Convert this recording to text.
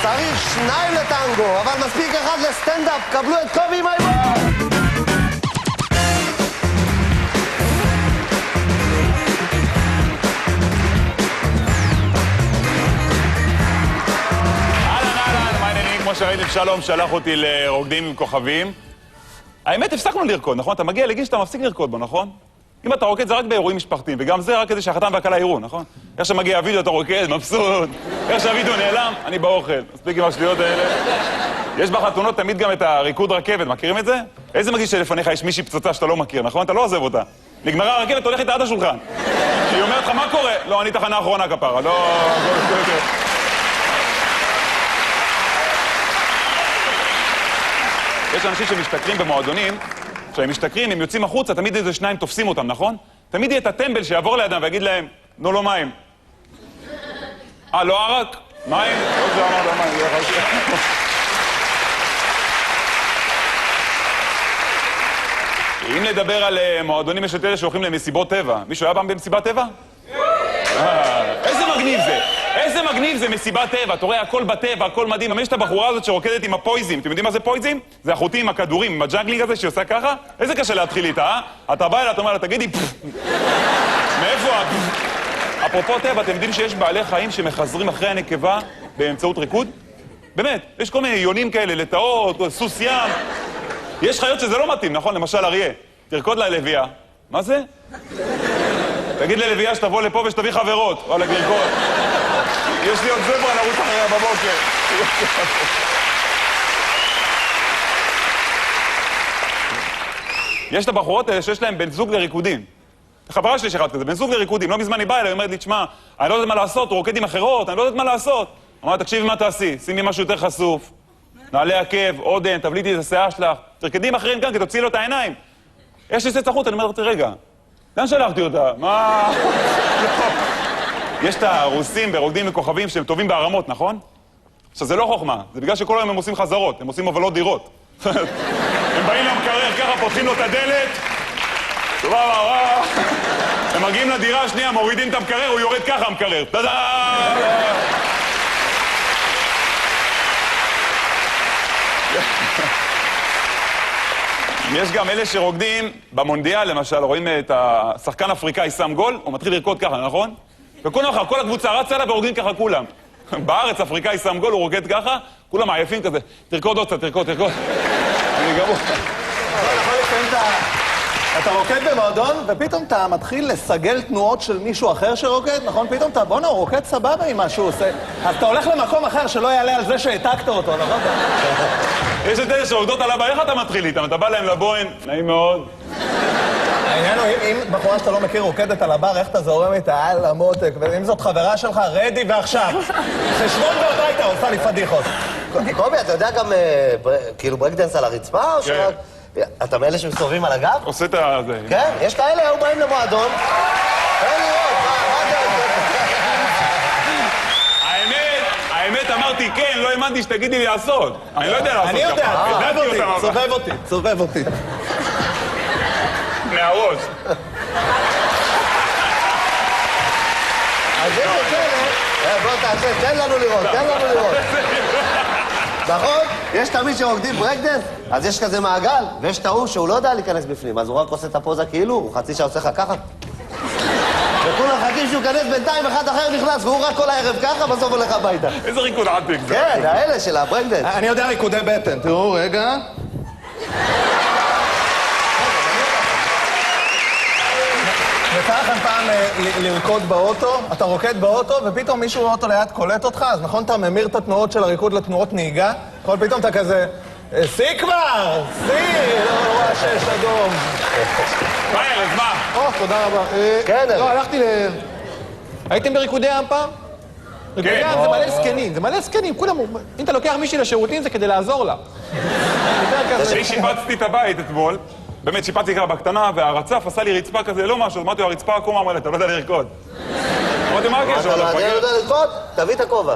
צריך 2 לטנגו, אבל מספיק 1 לסטנדאפ. קבלו את קובי מימון! כמו שראיתם, שלום שלח אותי לרוקדים עם כוכבים. האמת, הפסקנו לרקוד, נכון? אתה מגיע לגיל שאתה מפסיק לרקוד בו, נכון? אם אתה רוקד זה רק באירועים משפחתיים, וגם זה רק כדי שהחתן והכלה יראו, נכון? איך שמגיע הוידאו אתה רוקד, מבסוט. איך שהוידאו נעלם, אני באוכל. מספיק עם השטויות האלה. יש בחתונות תמיד גם את הריקוד רכבת, מכירים את זה? איזה מגיש שלפניך יש מישהי פצצה שאתה לא מכיר, נכון? אתה לא עוזב אותה. נגמרה הרכבת, אתה הולך איתה עד השולחן. היא אומרת לך, מה קורה? לא, אני תחנה האחרונה כפרה, לא... יש אנשים שמשתכרים במועדונים, כשהם משתכרים, הם יוצאים החוצה, תמיד איזה 2 תופסים אותם, נכון? תמיד יהיה את הטמבל שיעבור לידם ויגיד להם, נו לא מים. לא ערק? מים? לא זה אמר לו מים, זה יכול... אם נדבר על מועדונים, יש את אלה שהולכים למסיבות טבע. מישהו היה פעם במסיבת טבע? איזה מגניב זה! איזה מגניב זה מסיבת טבע, אתה רואה הכל בטבע, הכל מדהים. אבל יש את הבחורה הזאת שרוקדת עם הפויזים. אתם יודעים מה זה פויזים? זה החוטים עם הכדורים, עם הג'אגלינג הזה שהיא עושה ככה. איזה קשה להתחיל איתה, אתה בא אליה, אתה אומר לה, תגידי, מאיפה את? אפרופו טבע, אתם יודעים שיש בעלי חיים שמחזרים אחרי הנקבה באמצעות ריקוד? באמת, יש כל מיני יונים כאלה, לטאות, סוס ים. יש חיות שזה לא מתאים, נכון? למשל אריה. תרקוד לה לביאה. מה זה? תגיד ללביאה שתבוא לפה ושתביא חברות. וואלה, תרקוד. יש לי עוד זברה לרוץ אחריה בבוקר. יש את הבחורות האלה שיש להם בן זוג לריקודים. חברה שלי שחד כזה, בן זוג לריקודים. לא מזמן היא באה אליי, היא אומרת לי, תשמע, אני לא יודעת מה לעשות, הוא רוקד עם אחרות, אני לא יודעת מה לעשות. אמרה, תקשיבי מה תעשי, שימי משהו יותר חשוף. נעלה עקב, עודן, תבליטי את השיער שלך. תרקדים אחרים כאן, כי תוציאי לו את העיניים. יש לי סצח חוט, אני אומרת, רגע, לאן שלחתי אותה? מה? יש את הרוסים ברוקדים וכוכבים שהם טובים בהרמות, נכון? עכשיו, זה לא חוכמה, זה בגלל שכל היום הם עושים חזרות, הם עושים הובלות דירות. הם באים למקרר, ככה פותחים לו את הדלת, הם מגיעים לדירה השנייה, מורידים את המקרר, הוא יורד ככה המקרר. יש גם אלה שרוקדים במונדיאל, למשל, רואים את השחקן אפריקאי שם גול, הוא מתחיל לרקוד ככה, נכון? כל הקבוצה רצה לה ורוקדים ככה כולם. בארץ אפריקאי שם גול, הוא רוקד ככה, כולם עייפים כזה. תרקוד עוד קצת, תרקוד. אני גמור. אתה רוקד במועדון, ופתאום אתה מתחיל לסגל תנועות של מישהו אחר שרוקד, נכון? פתאום אתה, בוא'נה, הוא רוקד סבבה עם מה שהוא עושה. אז אתה הולך למקום אחר שלא יעלה על זה שהעתקת אותו, נכון? יש את אלה שעובדות על הבא, איך אתה מתחיל איתם? אתה בא להם לבוין, נעים מאוד. העניין הוא, אם בחורה שאתה לא מכיר רוקדת על הבר, איך אתה זורם איתה על המותק, ואם זאת חברה שלך, רדי ועכשיו. חשבון והביתה, עושה לי פדיחות. קובי, אתה יודע גם כאילו ברקדנס על הרצפה, או שרק... אתה מאלה שמסתובבים על הגב? עושה את זה. כן, יש כאלה, היו באים למועדון. אין לראות, האמת אמרתי כן, לא האמנתי שתגידי לי לעשות. אני לא יודע לעשות ככה. אני יודע, סובב אותי. מהראש. אז יש את זה, בוא תעשה, תן לנו לראות. נכון? יש תמיד שרוקדים ברקדנס, אז יש כזה מעגל, ויש את ההוא שהוא לא יודע להיכנס בפנים, אז הוא רק עושה את הפוזה כאילו, הוא חצי שעה עושה לך ככה. וכולם חכים שהוא ייכנס בינתיים, אחד אחר נכנס, והוא רק כל הערב ככה, בסוף הולך הביתה. איזה ריקוד עתיק זה. כן, האלה של הברקדנס. אני יודע ריקודי בטן, תראו, רגע. יצא לכם פעם לרקוד באוטו, אתה רוקד באוטו, ופתאום מישהו באוטו ליד קולט אותך, אז נכון אתה ממיר את התנועות של הריקוד לתנועות נהיגה? יכול פתאום אתה כזה, סי כבר! סי! לא רואה שיש אדום. מה ארז, מה? תודה רבה. כן, לא, הלכתי הייתם בריקודי ים פעם? ריקודי ים זה מלא זקנים, כולם... אם אתה לוקח מישהי לשירותים זה כדי לעזור לה. אני שיפצתי את הבית אתמול. באמת, שיפצתי ככה בקטנה, והרצף עשה לי רצפה כזה, לא משהו, אמרתי לו, הרצפה עקומה, אמר לי, אתה לא יודע לרקוד. אמרתי, מה הקשר? אתה לא יודע לרקוד? תביא את הכובע.